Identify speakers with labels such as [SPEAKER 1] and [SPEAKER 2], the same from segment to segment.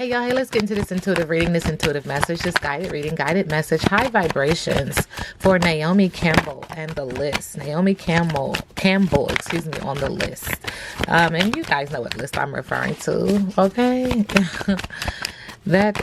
[SPEAKER 1] Hey y'all, hey, let's get into this intuitive reading, this intuitive message, this guided reading, guided message, high vibrations for Naomi Campbell and the list. Naomi Campbell, excuse me, on the list. And you guys know what list I'm referring to, okay? That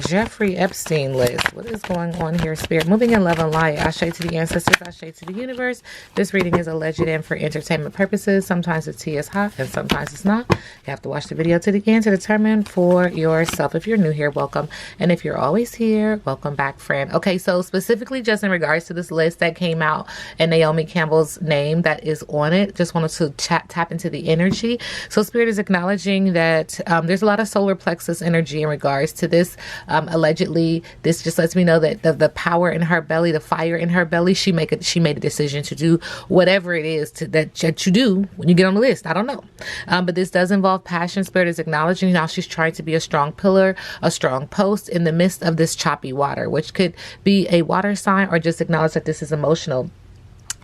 [SPEAKER 1] Jeffrey Epstein list. What is going on here, Spirit? Moving in love and light. Ashe to the ancestors, Ashe to the universe. This reading is alleged and for entertainment purposes. Sometimes the tea is hot and sometimes it's not. You have to watch the video to the end to determine for yourself. If you're new here, welcome. And if you're always here, welcome back, friend. Okay, so specifically just in regards to this list that came out and Naomi Campbell's name that is on it, just wanted to tap into the energy. So Spirit is acknowledging that there's a lot of solar plexus energy in regards to this. Allegedly, this just lets me know that the power in her belly, the fire in her belly, she made a decision to do whatever it is that you do when you get on the list. I don't know, but this does involve passion. Spirit is acknowledging now she's trying to be a strong pillar, a strong post in the midst of this choppy water, which could be a water sign or just acknowledge that this is emotional.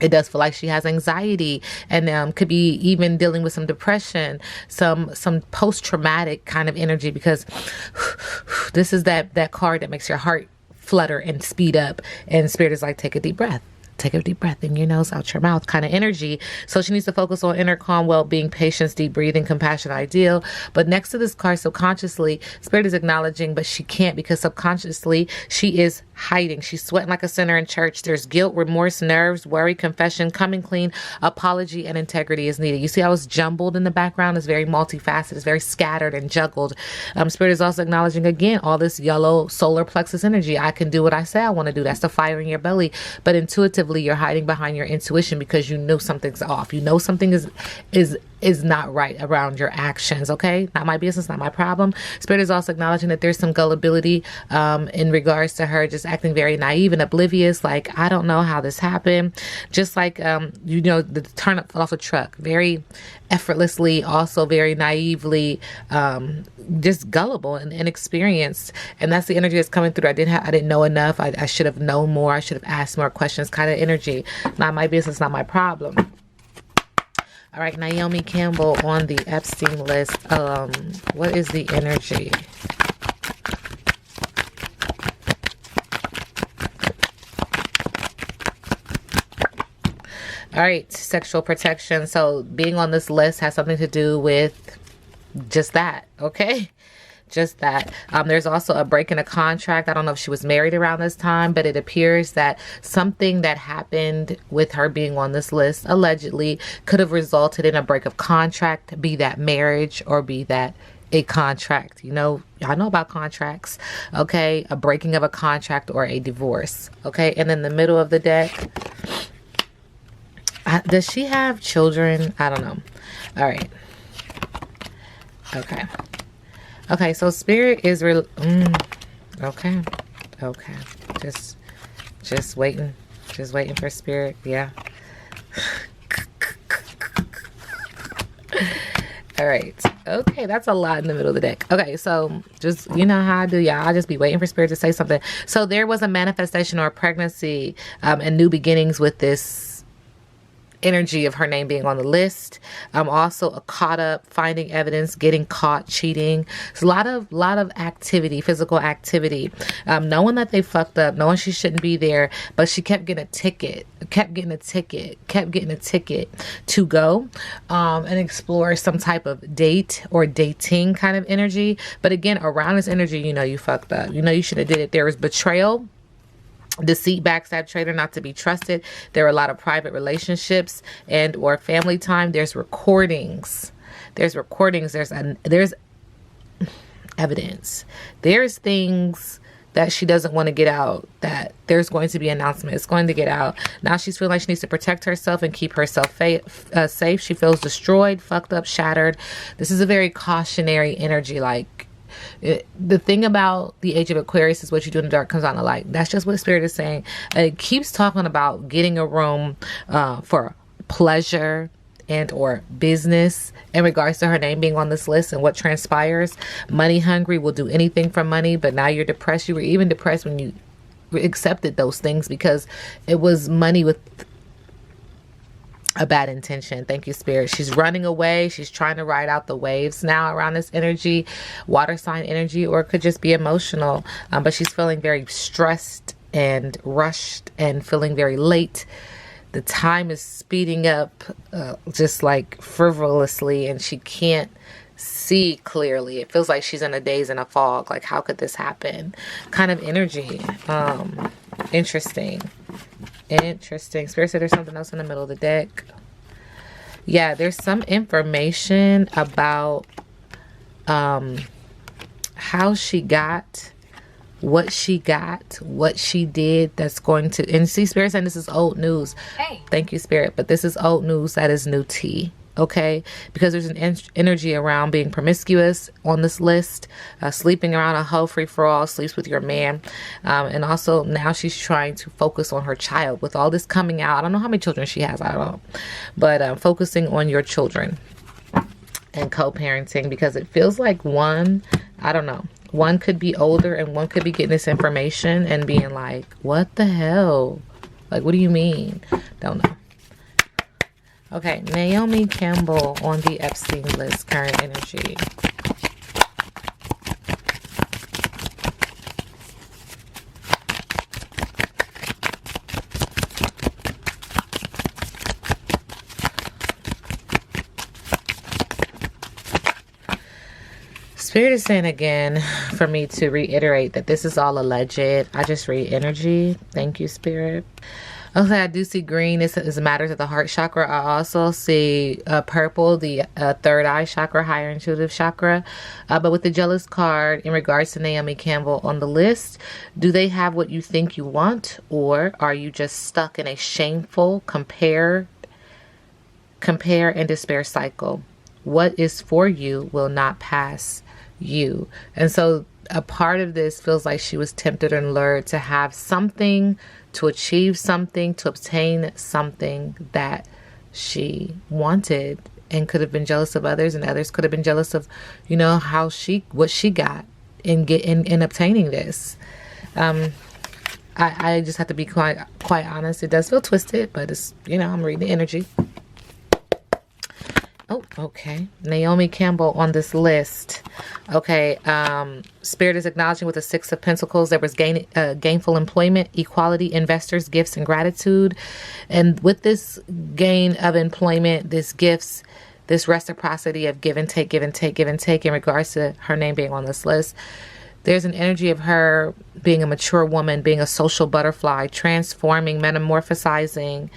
[SPEAKER 1] It does feel like she has anxiety and could be even dealing with some depression, some post-traumatic kind of energy, because this is that card that makes your heart flutter and speed up. And Spirit is like, take a deep breath. Take a deep breath in your nose, out your mouth kind of energy. So she needs to focus on inner calm, well-being, patience, deep breathing, compassion, ideal. But next to this card, subconsciously, Spirit is acknowledging, but she can't because subconsciously she is hiding. She's sweating like a sinner in church. There's guilt, remorse, nerves, worry, confession, coming clean, apology, and integrity is needed. You see how it's jumbled in the background? It's very multifaceted. It's very scattered and juggled. Spirit is also acknowledging, again, all this yellow solar plexus energy. I can do what I say I want to do. That's the fire in your belly. But intuitively, you're hiding behind your intuition because you know something's off. You know something is not right around your actions. Okay, not my business, not my problem. Spirit is also acknowledging that there's some gullibility in regards to her just acting very naive and oblivious, like, I don't know how this happened. Just like the turn up off a truck, very effortlessly, also very naively, just gullible and inexperienced. And that's the energy that's coming through. I didn't know enough. I should have known more. I should have asked more questions kind of energy. Not my business, not my problem. All right, Naomi Campbell on the Epstein list. What is the energy? All right, sexual protection. So being on this list has something to do with just that, okay? Just that. There's also a break in a contract. I don't know if she was married around this time, but it appears that something that happened with her being on this list allegedly could have resulted in a break of contract, be that marriage or be that a contract. You know, I know about contracts, okay? A breaking of a contract or a divorce, okay? And in the middle of the deck, does she have children? I don't know. All right. Okay. Okay, so Spirit is okay. Just waiting for Spirit. Yeah. All right. Okay, that's a lot in the middle of the deck. Okay, so just, you know how I do, y'all. I'll just be waiting for Spirit to say something. So there was a manifestation or a pregnancy and new beginnings with this energy of her name being on the list. Also a caught up, finding evidence, getting caught, cheating. It's a lot of activity, physical activity. Knowing that they fucked up, knowing she shouldn't be there, but she kept getting a ticket to go and explore some type of date or dating kind of energy. But again, around this energy, you know you fucked up. You know you should have did it. There was betrayal, deceit, backstab, traitor, not to be trusted. There are a lot of private relationships and or family time. There's recordings. There's evidence. There's things that she doesn't want to get out, that there's going to be an announcement. It's going to get out. Now she's feeling like she needs to protect herself and keep herself safe. She feels destroyed, fucked up, shattered. This is a very cautionary energy. Like, the thing about the age of Aquarius is what you do in the dark comes out in the light. That's just what Spirit is saying. It keeps talking about getting a room for pleasure and or business in regards to her name being on this list and what transpires. Money hungry, will do anything for money, but now you're depressed. You were even depressed when you accepted those things because it was money with a bad intention. Thank you, Spirit. She's running away. She's trying to ride out the waves now around this energy, water sign energy, or it could just be emotional. But she's feeling very stressed and rushed and feeling very late. The time is speeding up just like frivolously, and she can't see clearly. It feels like she's in a daze and a fog. Like, how could this happen? Kind of energy. Interesting. Spirit said there's something else in the middle of the deck. Yeah, there's some information about how she got what she did that's going to, and see, Spirit saying this is old news. Hey. Thank you, Spirit, but this is old news that is new tea. Okay, because there's an energy around being promiscuous on this list, sleeping around a hoe, free for all, sleeps with your man, and also now she's trying to focus on her child with all this coming out. I don't know how many children she has, I don't know, but focusing on your children and co-parenting, because it feels like one could be older and one could be getting this information and being like, what the hell? Like, what do you mean? Don't know. Okay, Naomi Campbell on the Epstein list, current energy. Spirit is saying again for me to reiterate that this is all alleged. I just read energy. Thank you, Spirit. Okay, I do see green. This is matters of the heart chakra. I also see purple, the third eye chakra, higher intuitive chakra. But with the jealous card in regards to Naomi Campbell on the list, do they have what you think you want, or are you just stuck in a shameful compare and despair cycle? What is for you will not pass you. And so a part of this feels like she was tempted and lured to have something, to achieve something, to obtain something that she wanted, and could have been jealous of others, and others could have been jealous of, you know, what she got in obtaining this. I just have to be quite honest. It does feel twisted, but it's, you know, I'm reading the energy. Oh, okay. Naomi Campbell on this list. Okay. Spirit is acknowledging with the Six of Pentacles. There was gainful employment, equality, investors, gifts, and gratitude. And with this gain of employment, this gifts, this reciprocity of give and take in regards to her name being on this list, there's an energy of her being a mature woman, being a social butterfly, transforming, metamorphosizing,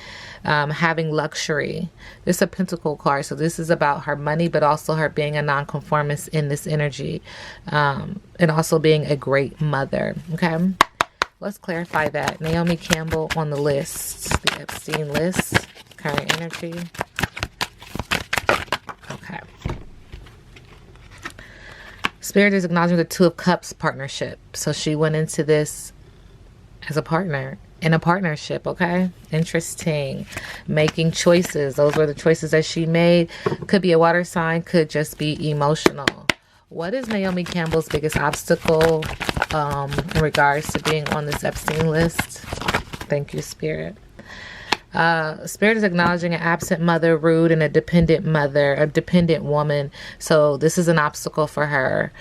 [SPEAKER 1] having luxury. This is a pentacle card, so this is about her money, but also her being a nonconformist in this energy, and also being a great mother. Okay, let's clarify that. Naomi Campbell on the list, the Epstein list, current energy. Okay. Spirit is acknowledging the Two of Cups partnership. So she went into this as a partner, in a partnership, okay? Interesting. Making choices. Those were the choices that she made. Could be a water sign, could just be emotional. What is Naomi Campbell's biggest obstacle in regards to being on this Epstein list? Thank you, Spirit. Spirit is acknowledging an absent mother, rude, and a dependent mother, a dependent woman. So this is an obstacle for her.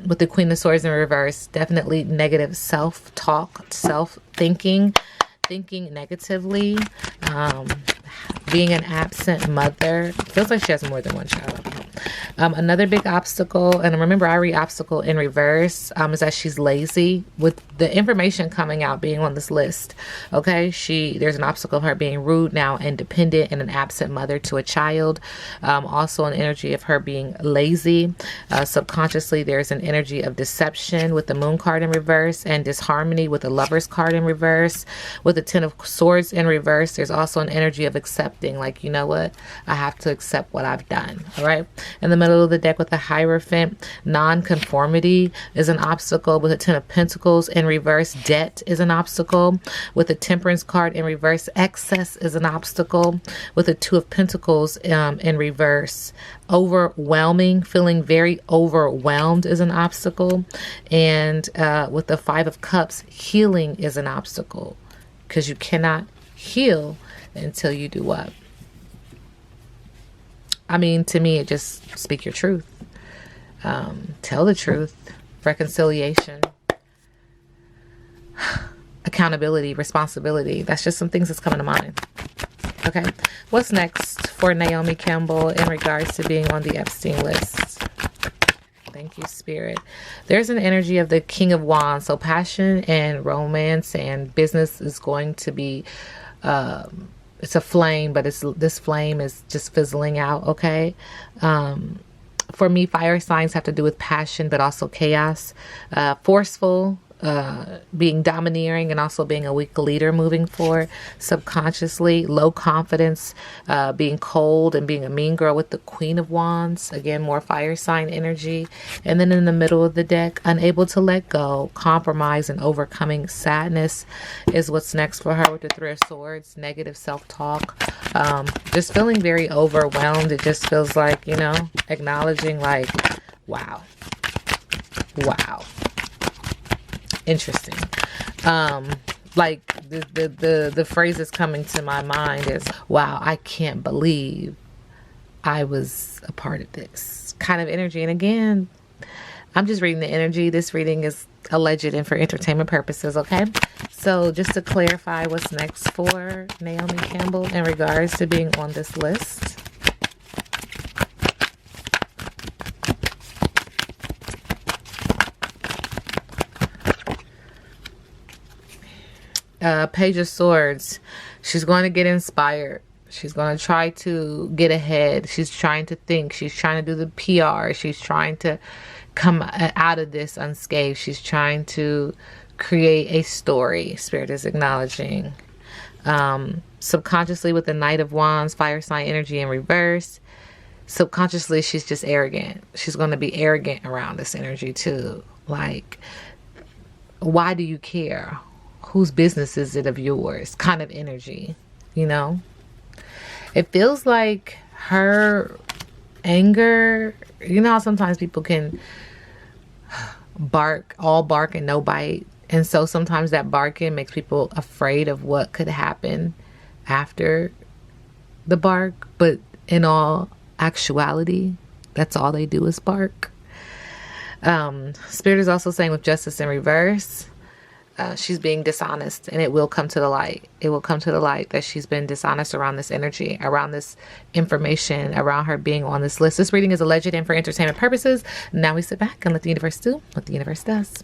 [SPEAKER 1] With the Queen of Swords in reverse, definitely negative self-talk, self-thinking, thinking negatively, being an absent mother. Feels like she has more than one child. Another big obstacle, and remember I read obstacle in reverse, is that she's lazy. With the information coming out being on this list, okay, there's an obstacle of her being rude now, independent, and an absent mother to a child. Also an energy of her being lazy. Subconsciously there's an energy of deception with the Moon card in reverse, and disharmony with the Lovers card in reverse. With the Ten of Swords in reverse, there's also an energy of accepting, like, you know what, I have to accept what I've done. All right, in the middle of the deck with the Hierophant, non-conformity is an obstacle. With the Ten of Pentacles in reverse, debt is an obstacle. With the Temperance card in reverse, excess is an obstacle. With the Two of Pentacles in reverse, overwhelming, feeling very overwhelmed is an obstacle. And with the Five of Cups, healing is an obstacle, because you cannot heal until you do what? I mean, to me, it just speak your truth. Tell the truth. Reconciliation. Accountability, responsibility. That's just some things that's coming to mind. Okay. What's next for Naomi Campbell in regards to being on the Epstein list? Thank you, Spirit. There's an energy of the King of Wands. So passion and romance and business is going to be, it's a flame, but this flame is just fizzling out. Okay. For me, fire signs have to do with passion, but also chaos, forceful, being domineering, and also being a weak leader moving forward. Subconsciously, low confidence, being cold and being a mean girl with the Queen of Wands. Again, more fire sign energy. And then in the middle of the deck, unable to let go, compromise, and overcoming sadness is what's next for her with the Three of Swords. Negative self-talk. Just feeling very overwhelmed. It just feels like, you know, acknowledging like, wow. Interesting. Like the phrase that's coming to my mind is, wow, I can't believe I was a part of this kind of energy. And again, I'm just reading the energy. This reading is alleged and for entertainment purposes. Okay. So just to clarify what's next for Naomi Campbell in regards to being on this list. Page of Swords. She's going to get inspired. She's going to try to get ahead. She's trying to think. She's trying to do the PR. She's trying to come out of this unscathed. She's trying to create a story. Spirit is acknowledging. Subconsciously with the Knight of Wands, fire sign energy in reverse. Subconsciously, she's just arrogant. She's going to be arrogant around this energy too. Like, why do you care? Whose business is it of yours? Kind of energy, you know? It feels like her anger, you know how sometimes people can bark, all bark and no bite. And so sometimes that barking makes people afraid of what could happen after the bark. But in all actuality, that's all they do is bark. Spirit is also saying with Justice in reverse, she's being dishonest, and it will come to the light. It will come to the light that she's been dishonest around this energy, around this information, around her being on this list. This reading is alleged and for entertainment purposes. Now we sit back and let the universe do what the universe does.